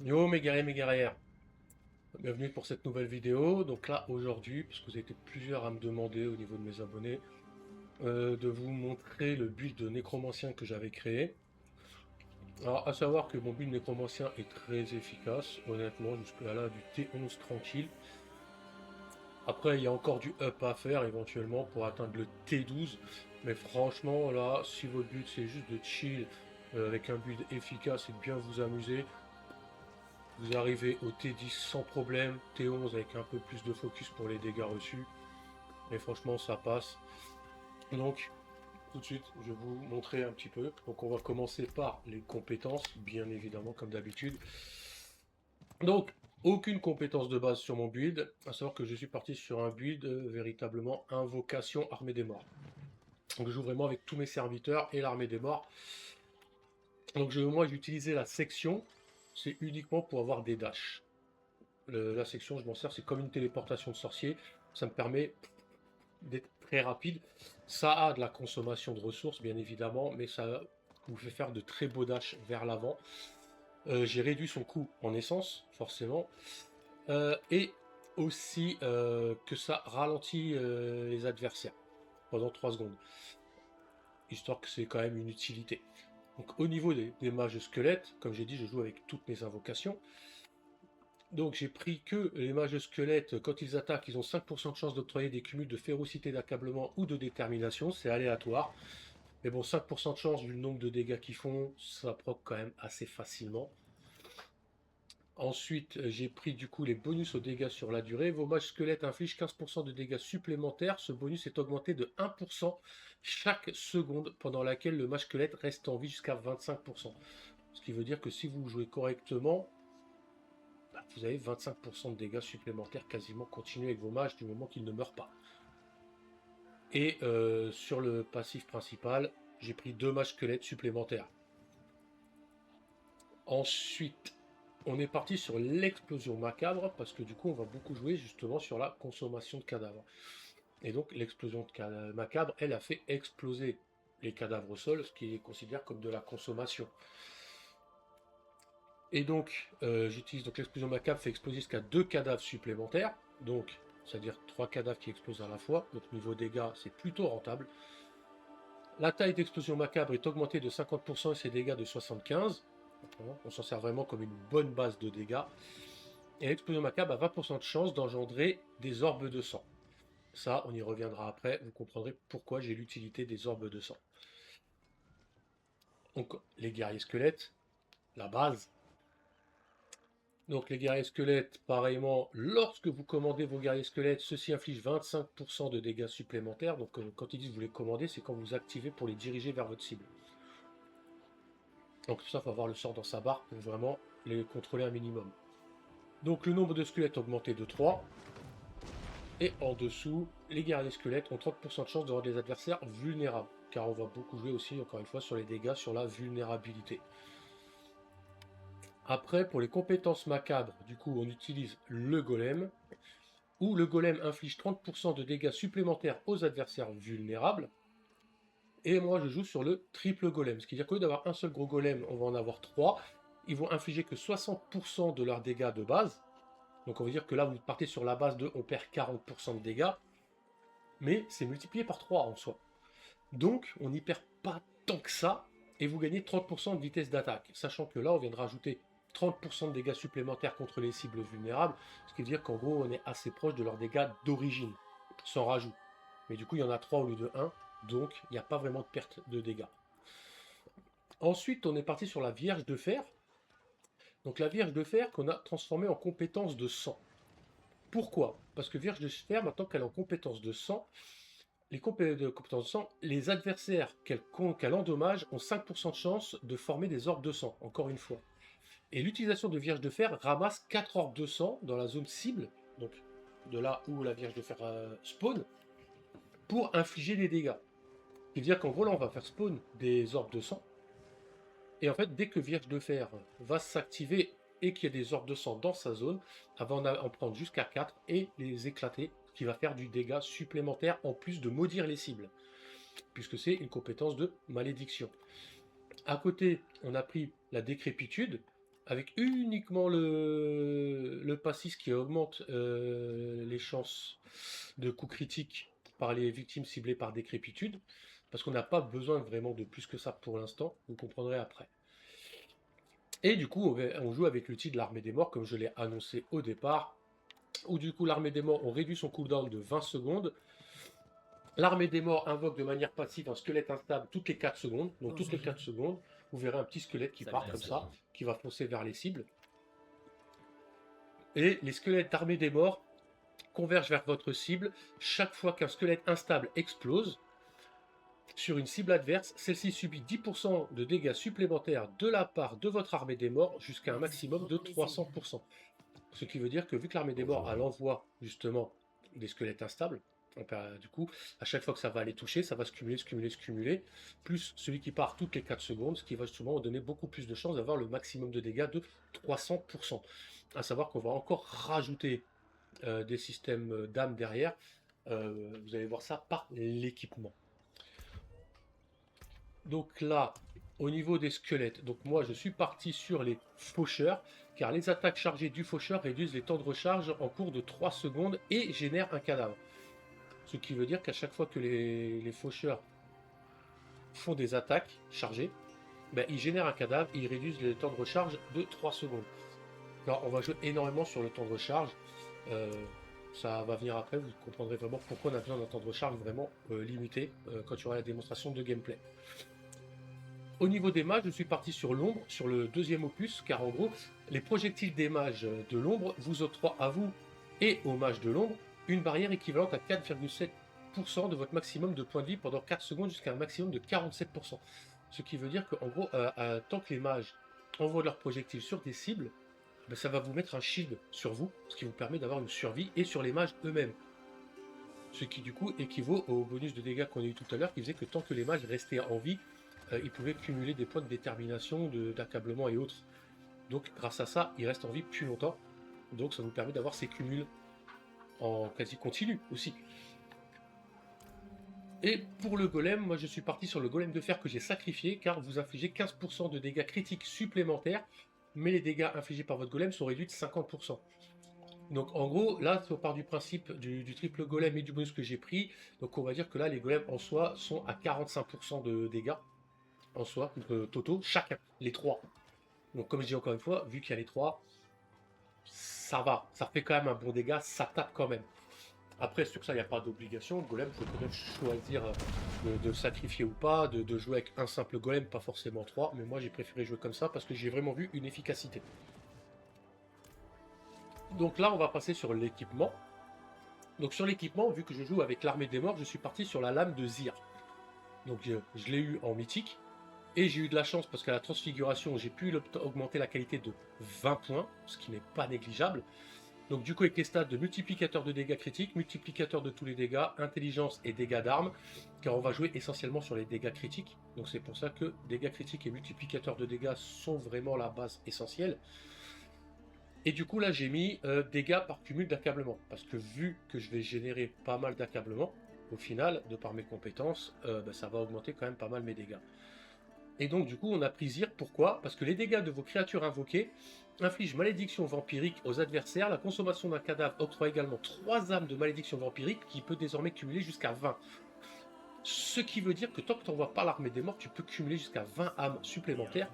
Yo mes guerrières, bienvenue pour cette nouvelle vidéo. Donc là aujourd'hui, parce que vous avez été plusieurs à me demander au niveau de mes abonnés, de vous montrer le build de nécromancien que j'avais créé. Alors à savoir que mon build nécromancien est très efficace, honnêtement, jusque là du T11 tranquille. Après il y a encore du up à faire éventuellement pour atteindre le T12. Mais franchement là, si votre but c'est juste de chill avec un build efficace et de bien vous amuser, vous arrivez au T10 sans problème, T11 avec un peu plus de focus pour les dégâts reçus. Et franchement, ça passe. Donc, tout de suite, je vais vous montrer un petit peu. Donc, on va commencer par les compétences, bien évidemment, comme d'habitude. Donc, aucune compétence de base sur mon build. À savoir que je suis parti sur un build véritablement invocation armée des morts. Donc, je joue vraiment avec tous mes serviteurs et l'armée des morts. Donc, moi, j'ai utilisé la section. C'est uniquement pour avoir des dashs. La section, je m'en sers, c'est comme une téléportation de sorcier. Ça me permet d'être très rapide. Ça a de la consommation de ressources, bien évidemment, mais ça vous fait faire de très beaux dashs vers l'avant. J'ai réduit son coût en essence, forcément. Et aussi que ça ralentit les adversaires pendant 3 secondes. Histoire que c'est quand même une utilité. Donc au niveau des mages squelettes, comme j'ai dit, je joue avec toutes mes invocations. Donc j'ai pris que les mages squelettes, quand ils attaquent, ils ont 5% de chance d'octroyer des cumuls de férocité, d'accablement ou de détermination, c'est aléatoire. Mais bon, 5% de chance vu le nombre de dégâts qu'ils font, ça proc quand même assez facilement. Ensuite, j'ai pris du coup les bonus aux dégâts sur la durée. Vos mages squelettes infligent 15% de dégâts supplémentaires. Ce bonus est augmenté de 1% chaque seconde pendant laquelle le mage squelette reste en vie jusqu'à 25%. Ce qui veut dire que si vous jouez correctement, vous avez 25% de dégâts supplémentaires quasiment continus avec vos mages du moment qu'ils ne meurent pas. Et sur le passif principal, j'ai pris 2 mages squelettes supplémentaires. Ensuite, on est parti sur l'explosion macabre parce que du coup, on va beaucoup jouer justement sur la consommation de cadavres. Et donc, l'explosion macabre, elle a fait exploser les cadavres au sol, ce qui est considéré comme de la consommation. Et donc, j'utilise donc l'explosion macabre fait exploser jusqu'à 2 cadavres supplémentaires. Donc, c'est-à-dire 3 cadavres qui explosent à la fois. Donc, niveau dégâts, c'est plutôt rentable. La taille d'explosion macabre est augmentée de 50% et ses dégâts de 75%. On s'en sert vraiment comme une bonne base de dégâts. Et l'explosion macabre a 20% de chance d'engendrer des orbes de sang. Ça, on y reviendra après. Vous comprendrez pourquoi j'ai l'utilité des orbes de sang. Donc, les guerriers squelettes, la base. Donc les guerriers squelettes, pareillement, lorsque vous commandez vos guerriers squelettes, ceux-ci infligent 25% de dégâts supplémentaires. Donc quand ils disent vous les commandez, c'est quand vous activez pour les diriger vers votre cible. Donc tout ça, il faut avoir le sort dans sa barre pour vraiment les contrôler un minimum. Donc le nombre de squelettes augmenté de 3. Et en dessous, les guerriers squelettes ont 30% de chance de rendre les adversaires vulnérables. Car on va beaucoup jouer aussi, encore une fois, sur les dégâts, sur la vulnérabilité. Après, pour les compétences macabres, du coup, on utilise le golem, où le golem inflige 30% de dégâts supplémentaires aux adversaires vulnérables. Et moi, je joue sur le triple golem, ce qui veut dire qu'au lieu d'avoir un seul gros golem, on va en avoir 3. Ils vont infliger que 60% de leurs dégâts de base. Donc on veut dire que là, vous partez sur la base de on perd 40% de dégâts, mais c'est multiplié par 3 en soi. Donc on n'y perd pas tant que ça, et vous gagnez 30% de vitesse d'attaque. Sachant que là, on vient de rajouter 30% de dégâts supplémentaires contre les cibles vulnérables, ce qui veut dire qu'en gros, on est assez proche de leurs dégâts d'origine, sans rajout. Mais du coup, il y en a 3 au lieu de 1, donc il n'y a pas vraiment de perte de dégâts. Ensuite, on est parti sur la Vierge de Fer. Donc la Vierge de Fer qu'on a transformée en compétence de sang. Pourquoi? Parce que Vierge de Fer, maintenant qu'elle est en compétence de sang, les compétences de sang, les adversaires qu'elle endommage ont 5% de chance de former des orbes de sang, encore une fois. Et l'utilisation de Vierge de Fer ramasse 4 orbes de sang dans la zone cible, donc de là où la Vierge de Fer spawn, pour infliger des dégâts. C'est-à-dire qu'en gros, là, on va faire spawn des orbes de sang. Et en fait, dès que Vierge de Fer va s'activer et qu'il y a des orbes de sang dans sa zone, elle va en prendre jusqu'à 4 et les éclater, ce qui va faire du dégât supplémentaire en plus de maudire les cibles, puisque c'est une compétence de malédiction. À côté, on a pris la décrépitude, avec uniquement le passis qui augmente les chances de coups critiques par les victimes ciblées par décrépitude, parce qu'on n'a pas besoin vraiment de plus que ça pour l'instant, vous comprendrez après. Et du coup, on joue avec l'outil de l'armée des morts, comme je l'ai annoncé au départ, où du coup l'armée des morts, on réduit son cooldown de 20 secondes. L'armée des morts invoque de manière passive un squelette instable toutes les 4 secondes. Donc toutes les 4 secondes, vous verrez un petit squelette qui part comme ça, qui va foncer vers les cibles. Et les squelettes d'armée des morts convergent vers votre cible. Chaque fois qu'un squelette instable explose sur une cible adverse, celle-ci subit 10% de dégâts supplémentaires de la part de votre armée des morts jusqu'à un maximum de 300%. Ce qui veut dire que vu que l'armée des morts elle envoie justement des squelettes instables, du coup, à chaque fois que ça va aller toucher, ça va se cumuler, plus celui qui part toutes les 4 secondes, ce qui va justement donner beaucoup plus de chances d'avoir le maximum de dégâts de 300%. À savoir qu'on va encore rajouter des systèmes d'âme derrière. Vous allez voir ça par l'équipement. Donc là, au niveau des squelettes, donc moi je suis parti sur les faucheurs, car les attaques chargées du faucheur réduisent les temps de recharge en cours de 3 secondes et génèrent un cadavre. Ce qui veut dire qu'à chaque fois que les faucheurs font des attaques chargées, ben, ils génèrent un cadavre et ils réduisent le temps de recharge de 3 secondes. Alors on va jouer énormément sur le temps de recharge. Ça va venir après, vous comprendrez vraiment pourquoi on a besoin d'un temps de recharge vraiment limité quand il y aura la démonstration de gameplay. Au niveau des mages, je suis parti sur l'ombre, sur le deuxième opus, car en gros, les projectiles des mages de l'ombre vous octroient à vous et aux mages de l'ombre une barrière équivalente à 4,7% de votre maximum de points de vie pendant 4 secondes jusqu'à un maximum de 47%. Ce qui veut dire qu'en gros, tant que les mages envoient leurs projectiles sur des cibles, ben, ça va vous mettre un shield sur vous, ce qui vous permet d'avoir une survie, et sur les mages eux-mêmes. Ce qui du coup équivaut au bonus de dégâts qu'on a eu tout à l'heure, qui faisait que tant que les mages restaient en vie, ils pouvaient cumuler des points de détermination, d'accablement et autres. Donc grâce à ça, ils restent en vie plus longtemps. Donc ça vous permet d'avoir ces cumuls en quasi continu aussi. Et pour le golem, moi je suis parti sur le golem de fer que j'ai sacrifié, car vous infligez 15% de dégâts critiques supplémentaires, mais les dégâts infligés par votre golem sont réduits de 50%. Donc en gros, là, on part du principe du triple golem et du bonus que j'ai pris. Donc on va dire que là, les golems en soi sont à 45% de dégâts en soi, totaux, chacun, les 3. Donc comme je dis encore une fois, vu qu'il y a les 3, ça va, ça fait quand même un bon dégât, ça tape quand même. Après, sur ça, il n'y a pas d'obligation. Le golem, vous pouvez peut-être choisir de sacrifier ou pas, de jouer avec un simple golem, pas forcément 3. Mais moi, j'ai préféré jouer comme ça parce que j'ai vraiment vu une efficacité. Donc là, on va passer sur l'équipement. Donc sur l'équipement, vu que je joue avec l'armée des morts, je suis parti sur la lame de Zir. Donc je l'ai eu en mythique. Et j'ai eu de la chance parce qu'à la transfiguration, j'ai pu augmenter la qualité de 20 points, ce qui n'est pas négligeable. Donc du coup avec les stats de multiplicateur de dégâts critiques, multiplicateur de tous les dégâts, intelligence et dégâts d'armes, car on va jouer essentiellement sur les dégâts critiques. Donc c'est pour ça que dégâts critiques et multiplicateur de dégâts sont vraiment la base essentielle. Et du coup là j'ai mis dégâts par cumul d'accablement, parce que vu que je vais générer pas mal d'accablement, au final, de par mes compétences, ça va augmenter quand même pas mal mes dégâts. Et donc du coup on a pris Zir, pourquoi? Parce que les dégâts de vos créatures invoquées infligent malédiction vampirique aux adversaires. La consommation d'un cadavre octroie également 3 âmes de malédiction vampirique qui peut désormais cumuler jusqu'à 20. Ce qui veut dire que tant que tu n'envoies pas l'armée des morts, tu peux cumuler jusqu'à 20 âmes supplémentaires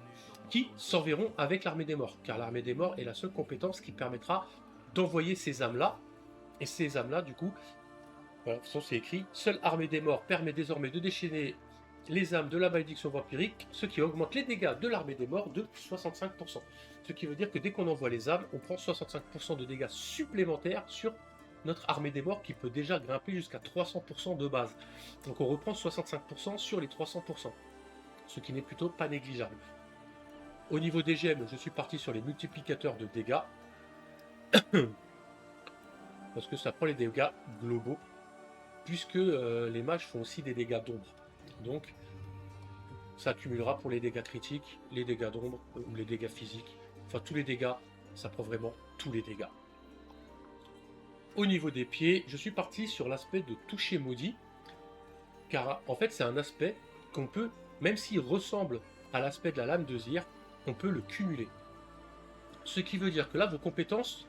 qui s'enverront avec l'armée des morts. Car l'armée des morts est la seule compétence qui permettra d'envoyer ces âmes-là. Et ces âmes-là, du coup, voilà, de toute façon c'est écrit, seule armée des morts permet désormais de déchaîner les âmes de la malédiction vampirique, ce qui augmente les dégâts de l'armée des morts de 65%. Ce qui veut dire que dès qu'on envoie les âmes, on prend 65% de dégâts supplémentaires sur notre armée des morts qui peut déjà grimper jusqu'à 300% de base. Donc on reprend 65% sur les 300%, ce qui n'est plutôt pas négligeable. Au niveau des gemmes, je suis parti sur les multiplicateurs de dégâts, parce que ça prend les dégâts globaux, puisque les mages font aussi des dégâts d'ombre. Donc, ça accumulera pour les dégâts critiques, les dégâts d'ombre, ou les dégâts physiques. Enfin, tous les dégâts, ça prend vraiment tous les dégâts. Au niveau des pieds, je suis parti sur l'aspect de toucher maudit, car en fait, c'est un aspect qu'on peut, même s'il ressemble à l'aspect de la lame de Zir, on peut le cumuler. Ce qui veut dire que là, vos compétences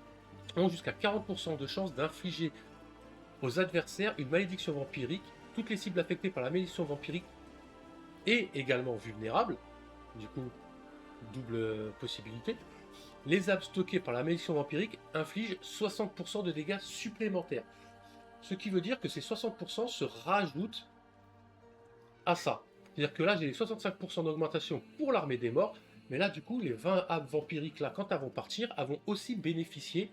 ont jusqu'à 40% de chance d'infliger aux adversaires une malédiction vampirique. Toutes les cibles affectées par la malédiction vampirique et également vulnérables, du coup, double possibilité. Les âmes stockées par la malédiction vampirique infligent 60% de dégâts supplémentaires. Ce qui veut dire que ces 60% se rajoutent à ça. C'est-à-dire que là, j'ai les 65% d'augmentation pour l'armée des morts, mais là, du coup, les 20 âmes vampiriques, là, quand elles vont partir, elles vont aussi bénéficier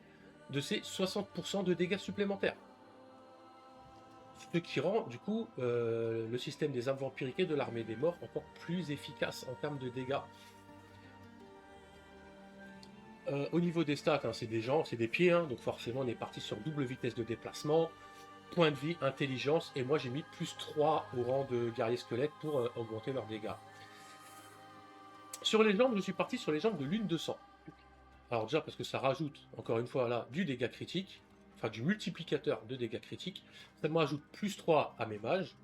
de ces 60% de dégâts supplémentaires. Ce qui rend, du coup, le système des âmes vampiriques et de l'armée des morts encore plus efficace en termes de dégâts. Au niveau des stats, hein, c'est des gens, c'est des pieds, hein, donc forcément on est parti sur double vitesse de déplacement, point de vie, intelligence, et moi j'ai mis plus 3 au rang de guerrier squelette pour augmenter leurs dégâts. Sur les jambes, je suis parti sur les jambes de lune de sang. Alors déjà parce que ça rajoute, encore une fois là, du dégât critique, enfin du multiplicateur de dégâts critiques, ça me rajoute plus 3 à mes mages,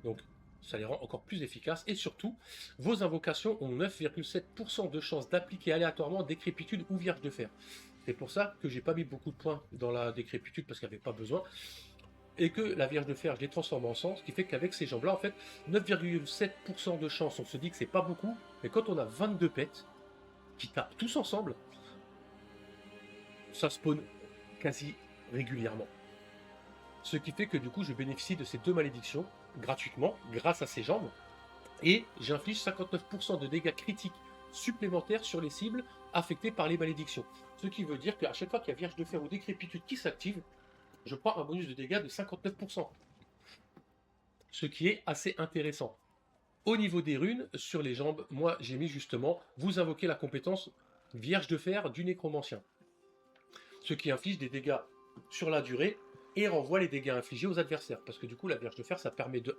donc ça les rend encore plus efficaces, et surtout, vos invocations ont 9,7% de chance d'appliquer aléatoirement décrépitude ou vierge de fer. C'est pour ça que j'ai pas mis beaucoup de points dans la décrépitude parce qu'il n'y avait pas besoin, et que la vierge de fer, je l'ai transformée en sang, ce qui fait qu'avec ces jambes-là, en fait, 9,7% de chance, on se dit que c'est pas beaucoup, mais quand on a 22 pets qui tapent tous ensemble, ça spawn quasi régulièrement. Ce qui fait que du coup, je bénéficie de ces 2 malédictions gratuitement grâce à ces jambes, et j'inflige 59% de dégâts critiques supplémentaires sur les cibles affectées par les malédictions. Ce qui veut dire qu'à chaque fois qu'il y a Vierge de Fer ou Décrépitude qui s'active, je prends un bonus de dégâts de 59%. Ce qui est assez intéressant. Au niveau des runes, sur les jambes, moi j'ai mis justement, vous invoquez la compétence Vierge de Fer du Nécromancien. Ce qui inflige des dégâts sur la durée et renvoie les dégâts infligés aux adversaires. Parce que du coup, la Vierge de Fer, ça permet de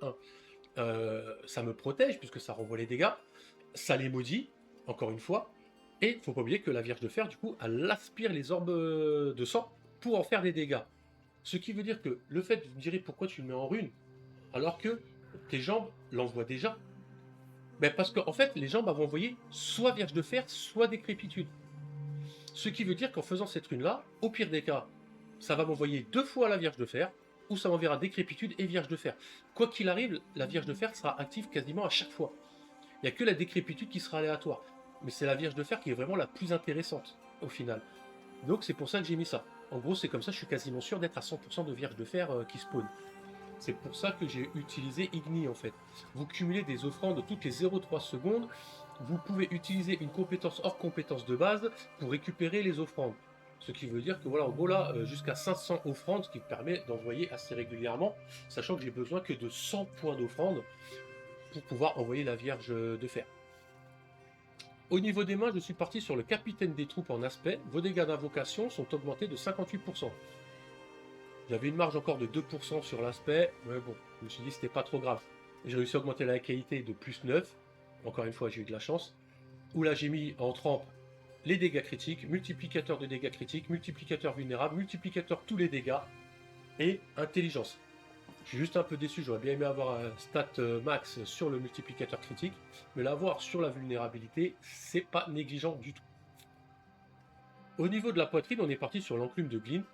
1, ça me protège puisque ça renvoie les dégâts, ça les maudit, encore une fois, et faut pas oublier que la Vierge de Fer, du coup, elle aspire les orbes de sang pour en faire des dégâts. Ce qui veut dire que le fait, vous me direz pourquoi tu le mets en rune, alors que tes jambes l'envoient déjà. Ben parce qu'en fait, les jambes vont envoyer soit Vierge de Fer, soit Décrépitude. Ce qui veut dire qu'en faisant cette rune-là, au pire des cas, ça va m'envoyer 2 fois la Vierge de Fer, ou ça m'enverra Décrépitude et Vierge de Fer. Quoi qu'il arrive, la Vierge de Fer sera active quasiment à chaque fois. Il n'y a que la Décrépitude qui sera aléatoire. Mais c'est la Vierge de Fer qui est vraiment la plus intéressante, au final. Donc c'est pour ça que j'ai mis ça. En gros, c'est comme ça, je suis quasiment sûr d'être à 100% de Vierge de Fer qui spawn. C'est pour ça que j'ai utilisé Igni, en fait. Vous cumulez des offrandes toutes les 0,3 secondes. Vous pouvez utiliser une compétence hors compétence de base pour récupérer les offrandes. Ce qui veut dire que voilà, en gros là, jusqu'à 500 offrandes, ce qui permet d'envoyer assez régulièrement, sachant que j'ai besoin que de 100 points d'offrande pour pouvoir envoyer la Vierge de Fer. Au niveau des mains, je suis parti sur le capitaine des troupes en aspect. Vos dégâts d'invocation sont augmentés de 58%. J'avais une marge encore de 2% sur l'aspect, mais bon, je me suis dit que c'était pas trop grave. J'ai réussi à augmenter la qualité de plus 9. Encore une fois, j'ai eu de la chance. Où là, j'ai mis en trempe les dégâts critiques, multiplicateur de dégâts critiques, multiplicateur vulnérable, multiplicateur tous les dégâts et intelligence. Je suis juste un peu déçu, j'aurais bien aimé avoir un stat max sur le multiplicateur critique, mais l'avoir sur la vulnérabilité, c'est pas négligent du tout. Au niveau de la poitrine, on est parti sur l'enclume de Glyn,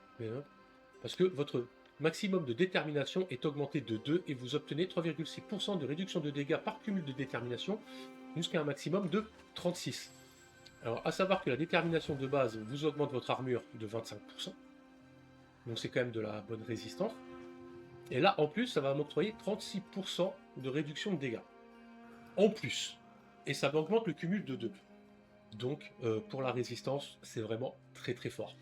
parce que votre maximum de détermination est augmenté de 2 et vous obtenez 3,6% de réduction de dégâts par cumul de détermination jusqu'à un maximum de 36. Alors, à savoir que la détermination de base vous augmente votre armure de 25%, donc c'est quand même de la bonne résistance. Et là, en plus, ça va m'octroyer 36% de réduction de dégâts. En plus. Et ça m'augmente le cumul de 2. Donc, pour la résistance, c'est vraiment très très fort.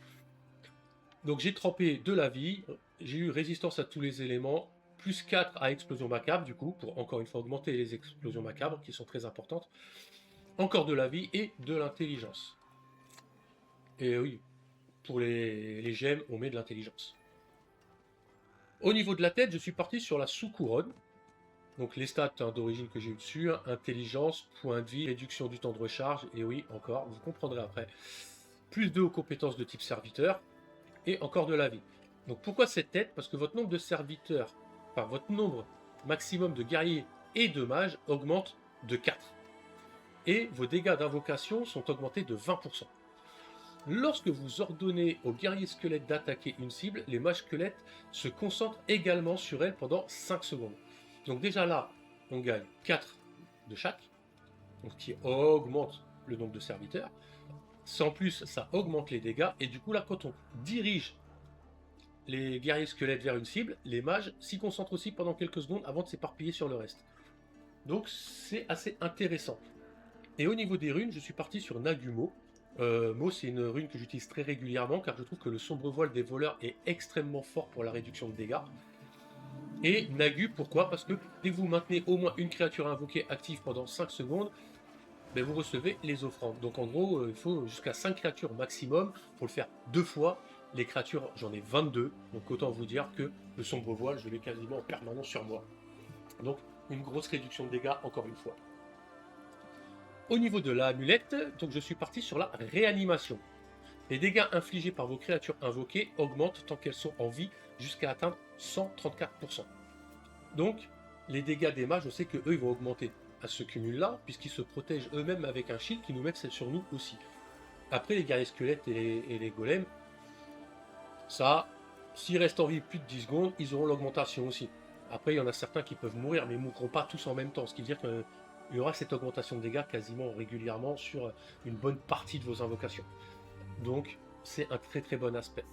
Donc, j'ai trempé de la vie. J'ai eu résistance à tous les éléments. Plus 4 à explosion macabre, du coup, pour encore une fois augmenter les explosions macabres, qui sont très importantes. Encore de la vie et de l'intelligence. Et oui, pour les gemmes, on met de l'intelligence. Au niveau de la tête, je suis parti sur la sous-couronne. Donc les stats d'origine que j'ai eu dessus, intelligence, point de vie, réduction du temps de recharge, et oui, encore, vous comprendrez après. Plus 2 aux compétences de type serviteur, et encore de la vie. Donc pourquoi cette tête? Parce que votre nombre de serviteurs, enfin votre nombre maximum de guerriers et de mages augmente de 4. Et vos dégâts d'invocation sont augmentés de 20%. Lorsque vous ordonnez au guerrier squelette d'attaquer une cible, les mages squelettes se concentrent également sur elle pendant 5 secondes. Donc déjà là, on gagne 4 de chaque, donc qui augmente le nombre de serviteurs. Sans plus, ça augmente les dégâts, et du coup là, quand on dirige les guerriers squelettes vers une cible, les mages s'y concentrent aussi pendant quelques secondes avant de s'éparpiller sur le reste. Donc c'est assez intéressant. Et au niveau des runes, je suis parti sur Nagumo. Mo, c'est une rune que j'utilise très régulièrement car je trouve que le sombre voile des voleurs est extrêmement fort pour la réduction de dégâts. Et Nagu, pourquoi? Parce que dès que vous maintenez au moins une créature invoquée active pendant 5 secondes, ben vous recevez les offrandes. Donc en gros, il faut jusqu'à 5 créatures maximum pour le faire 2 fois. Les créatures, j'en ai 22, donc autant vous dire que le sombre voile, je l'ai quasiment en permanence sur moi. Donc une grosse réduction de dégâts encore une fois. Au niveau de la amulette, donc je suis parti sur la réanimation. Les dégâts infligés par vos créatures invoquées augmentent tant qu'elles sont en vie jusqu'à atteindre 134%. Donc les dégâts des mages, je sais que eux ils vont augmenter à ce cumul-là, puisqu'ils se protègent eux-mêmes avec un shield qui nous met sur nous aussi. Après les guerriers squelettes et les golems, ça, s'ils restent en vie plus de 10 secondes, ils auront l'augmentation aussi. Après, il y en a certains qui peuvent mourir, mais ils ne mourront pas tous en même temps, ce qui veut dire qu'il y aura cette augmentation de dégâts quasiment régulièrement sur une bonne partie de vos invocations. Donc, c'est un très très bon aspect.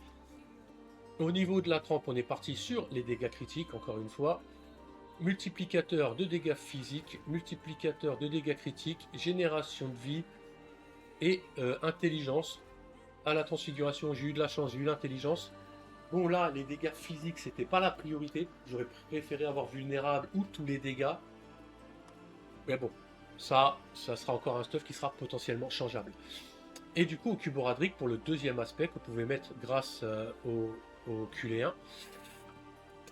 Au niveau de la trempe, on est parti sur les dégâts critiques, encore une fois. Multiplicateur de dégâts physiques, multiplicateur de dégâts critiques, génération de vie et intelligence. À la transfiguration, j'ai eu de la chance, j'ai eu l'intelligence. Bon là, les dégâts physiques, c'était pas la priorité. J'aurais préféré avoir vulnérable ou tous les dégâts. Mais bon, ça sera encore un stuff qui sera potentiellement changeable. Et du coup, au Cuboradric, pour le deuxième aspect que vous pouvez mettre grâce au QL1,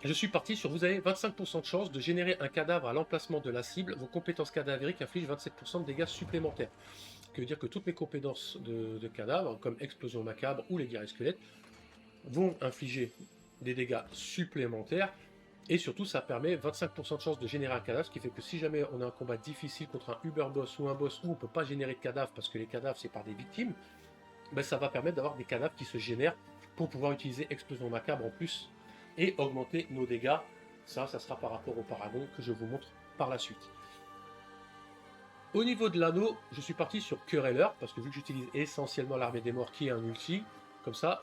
je suis parti sur vous avez 25% de chance de générer un cadavre à l'emplacement de la cible. Vos compétences cadavériques infligent 27% de dégâts supplémentaires. Ce qui veut dire que toutes mes compétences de cadavres, comme explosion macabre ou les guerriers squelettes, vont infliger des dégâts supplémentaires. Et surtout, ça permet 25% de chance de générer un cadavre, ce qui fait que si jamais on a un combat difficile contre un Uber Boss ou un boss où on ne peut pas générer de cadavres parce que les cadavres c'est par des victimes, ben ça va permettre d'avoir des cadavres qui se génèrent pour pouvoir utiliser explosion macabre en plus et augmenter nos dégâts. Ça sera par rapport au paragon que je vous montre par la suite. Au niveau de l'anneau, je suis parti sur Quereller, parce que vu que j'utilise essentiellement l'armée des morts qui est un ulti, comme ça,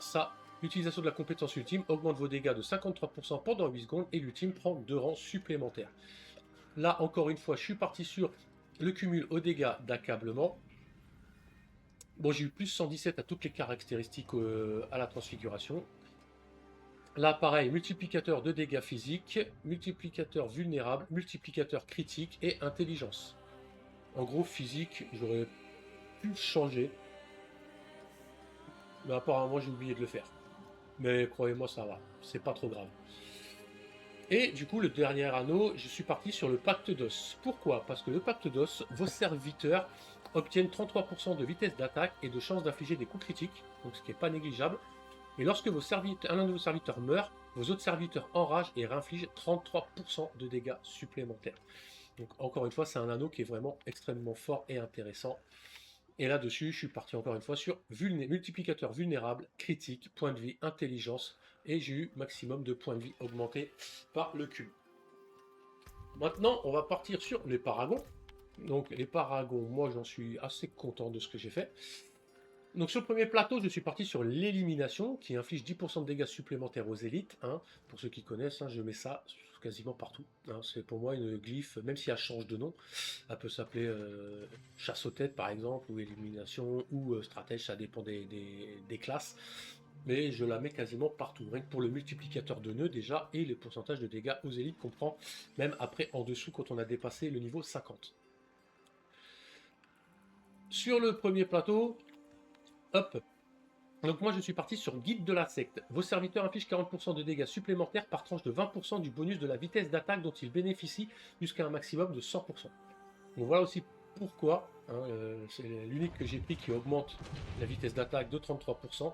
l'utilisation de la compétence ultime augmente vos dégâts de 53% pendant 8 secondes et l'ultime prend 2 rangs supplémentaires. Là, encore une fois, je suis parti sur le cumul aux dégâts d'accablement. Bon, j'ai eu plus 117 à toutes les caractéristiques à la transfiguration. Là, pareil, multiplicateur de dégâts physiques, multiplicateur vulnérable, multiplicateur critique et intelligence. En gros, physique, j'aurais pu changer. Mais apparemment, j'ai oublié de le faire. Mais croyez-moi, ça va. C'est pas trop grave. Et du coup, le dernier anneau, je suis parti sur le pacte d'os. Pourquoi? Parce que le pacte d'os, vos serviteurs obtiennent 33% de vitesse d'attaque et de chance d'infliger des coups critiques, donc ce qui n'est pas négligeable. Et lorsque un de vos serviteurs meurt, vos autres serviteurs enragent et réinfligent 33% de dégâts supplémentaires. Donc encore une fois, c'est un anneau qui est vraiment extrêmement fort et intéressant. Et là-dessus, je suis parti encore une fois sur multiplicateur vulnérable, critique, point de vie, intelligence. Et j'ai eu maximum de points de vie augmentés par le cube. Maintenant, on va partir sur les paragons. Donc les paragons, moi j'en suis assez content de ce que j'ai fait. Donc sur le premier plateau, je suis parti sur l'élimination, qui inflige 10% de dégâts supplémentaires aux élites. Hein. Pour ceux qui connaissent, je mets ça quasiment partout. Hein. C'est pour moi une glyphe, même si elle change de nom. Elle peut s'appeler chasse aux têtes par exemple, ou élimination, ou stratège, ça dépend des classes. Mais je la mets quasiment partout, rien que pour le multiplicateur de nœuds déjà, et les pourcentages de dégâts aux élites qu'on prend, même après en dessous quand on a dépassé le niveau 50. Sur le premier plateau, hop. Donc moi je suis parti sur guide de la secte. Vos serviteurs infligent 40% de dégâts supplémentaires par tranche de 20% du bonus de la vitesse d'attaque dont ils bénéficient jusqu'à un maximum de 100%. Donc voilà aussi pourquoi, c'est l'unique que j'ai pris qui augmente la vitesse d'attaque de 33%.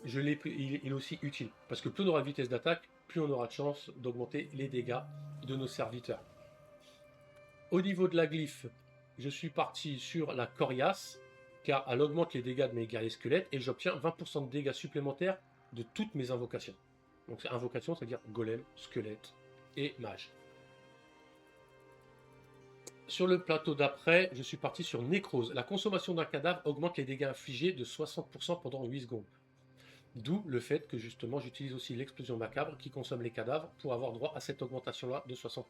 Je l'ai pris, il est aussi utile. Parce que plus on aura de vitesse d'attaque, plus on aura de chance d'augmenter les dégâts de nos serviteurs. Au niveau de la glyphe, je suis parti sur la coriace. car elle augmente les dégâts de mes guerriers squelettes et j'obtiens 20% de dégâts supplémentaires de toutes mes invocations. Donc c'est invocation, c'est-à-dire golem, squelette et mage. Sur le plateau d'après, je suis parti sur nécrose. La consommation d'un cadavre augmente les dégâts infligés de 60% pendant 8 secondes. D'où le fait que justement j'utilise aussi l'explosion macabre qui consomme les cadavres pour avoir droit à cette augmentation-là de 60%.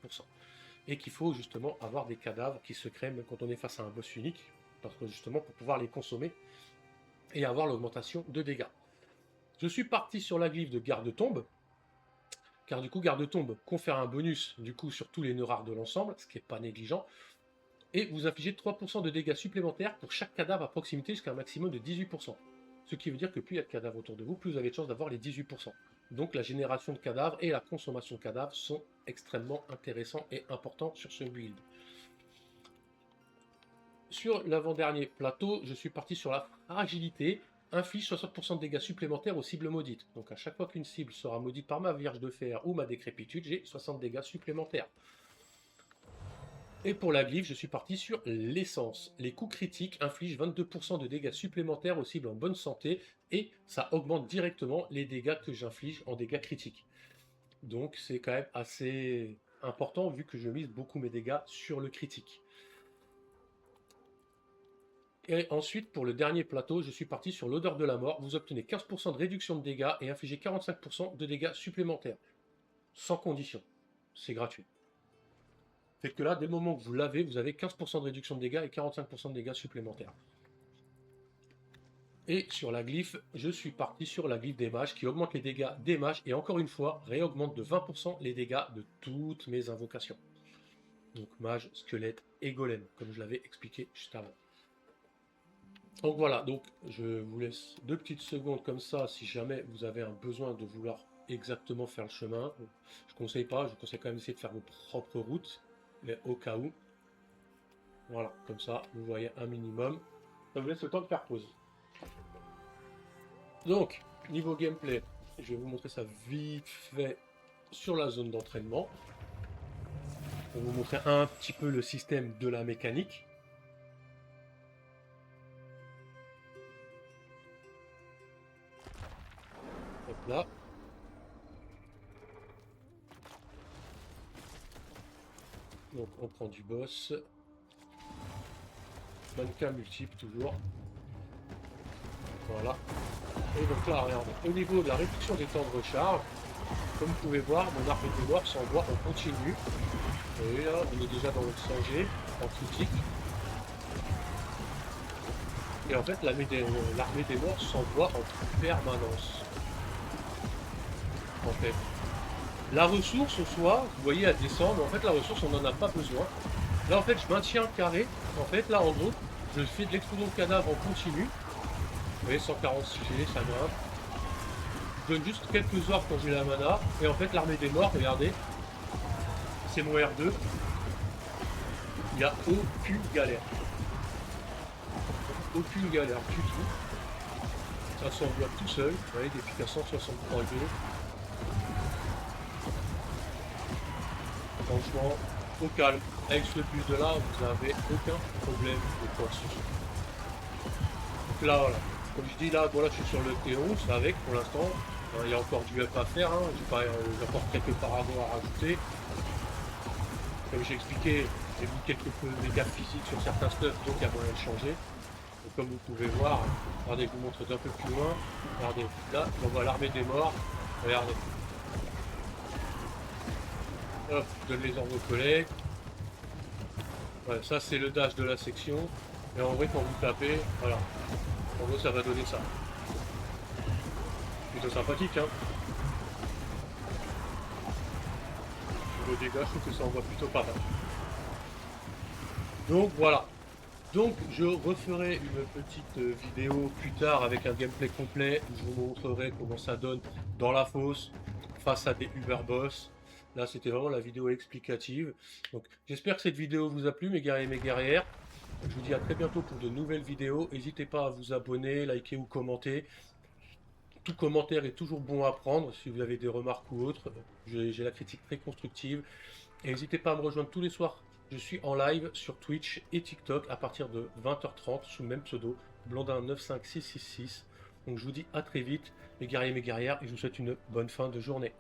Et qu'il faut justement avoir des cadavres qui se créent même quand on est face à un boss unique, parce que justement pour pouvoir les consommer et avoir l'augmentation de dégâts. Je suis parti sur la glyphe de garde-tombe, car du coup garde-tombe confère un bonus du coup sur tous les nœuds rares de l'ensemble, ce qui n'est pas négligeant, et vous infligez 3% de dégâts supplémentaires pour chaque cadavre à proximité jusqu'à un maximum de 18%. Ce qui veut dire que plus il y a de cadavres autour de vous, plus vous avez de chances d'avoir les 18%. Donc la génération de cadavres et la consommation de cadavres sont extrêmement intéressants et importants sur ce build. Sur l'avant-dernier plateau, je suis parti sur la fragilité. Inflige 60% de dégâts supplémentaires aux cibles maudites. Donc à chaque fois qu'une cible sera maudite par ma Vierge de Fer ou ma décrépitude, j'ai 60 dégâts supplémentaires. Et pour la glyphe, je suis parti sur l'essence. Les coups critiques infligent 22% de dégâts supplémentaires aux cibles en bonne santé et ça augmente directement les dégâts que j'inflige en dégâts critiques. Donc c'est quand même assez important vu que je mise beaucoup mes dégâts sur le critique. Et ensuite, pour le dernier plateau, je suis parti sur l'odeur de la mort. Vous obtenez 15% de réduction de dégâts et infligez 45% de dégâts supplémentaires. Sans condition. C'est gratuit. Fait que là, dès le moment que vous l'avez, vous avez 15% de réduction de dégâts et 45% de dégâts supplémentaires. Et sur la glyphe, je suis parti sur la glyphe des mages qui augmente les dégâts des mages et encore une fois, réaugmente de 20% les dégâts de toutes mes invocations. Donc mage, squelette et golem, comme je l'avais expliqué juste avant. Donc voilà, donc je vous laisse 2 petites secondes comme ça si jamais vous avez un besoin de vouloir exactement faire le chemin. Je ne conseille pas, je vous conseille quand même d'essayer de faire vos propres routes, mais au cas où. Voilà, comme ça, vous voyez un minimum. Ça vous laisse le temps de faire pause. Donc, niveau gameplay, je vais vous montrer ça vite fait sur la zone d'entraînement. Pour vous montrer un petit peu le système de la mécanique. Hop là. Donc on prend du boss. Mannequin multiple toujours. Voilà. Et donc là, regardez, au niveau de la réduction des temps de recharge, comme vous pouvez voir, mon arme des morts s'envoie en continu. Et là, on est déjà dans le 100G, en critique. Et en fait, l'armée des morts s'envoie en permanence. En fait. La ressource, au soi, vous voyez, elle descend, mais en fait, la ressource, on n'en a pas besoin. Là, en fait, je maintiens le carré. En fait, là, en gros, je fais de l'explosion de cadavre en continu. Vous voyez, 146 G, ça grimpe. Je donne juste quelques orbes quand j'ai la mana. Et en fait, l'armée des morts, regardez, c'est mon R2. Il n'y a aucune galère. Aucune galère du tout. Ça s'envoie tout seul. Vous voyez, depuis qu'à 163 G. Franchement, au calme. Avec ce build là, vous n'avez aucun problème de quoi que ce soit. Donc là, voilà. Comme je dis là, voilà, je suis sur le T11 avec pour l'instant. Il y a encore du up à faire, hein. J'ai encore quelques paravents à rajouter. Comme j'ai expliqué, j'ai mis quelques dégâts physiques sur certains stuff, donc il y a moyen de changer. Et comme vous pouvez voir, regardez, je vous montre d'un peu plus loin. Regardez, là, on voit l'armée des morts. Regardez. Hop, je donne les ordres aux collègues. Ouais, ça c'est le dash de la section. Et en vrai, quand vous tapez, voilà. En gros, ça va donner ça. Plutôt sympathique, hein. Le dégât, je trouve que ça envoie plutôt pas mal. Donc voilà. Donc je referai une petite vidéo plus tard avec un gameplay complet où je vous montrerai comment ça donne dans la fosse face à des Uber Boss. Là c'était vraiment la vidéo explicative. Donc j'espère que cette vidéo vous a plu mes guerriers et mes guerrières. Je vous dis à très bientôt pour de nouvelles vidéos. N'hésitez pas à vous abonner, liker ou commenter. Tout commentaire est toujours bon à prendre si vous avez des remarques ou autres. J'ai la critique très constructive. Et n'hésitez pas à me rejoindre tous les soirs. Je suis en live sur Twitch et TikTok à partir de 20h30 sous le même pseudo, Blondin95666. Donc je vous dis à très vite, mes guerriers, mes guerrières, et je vous souhaite une bonne fin de journée.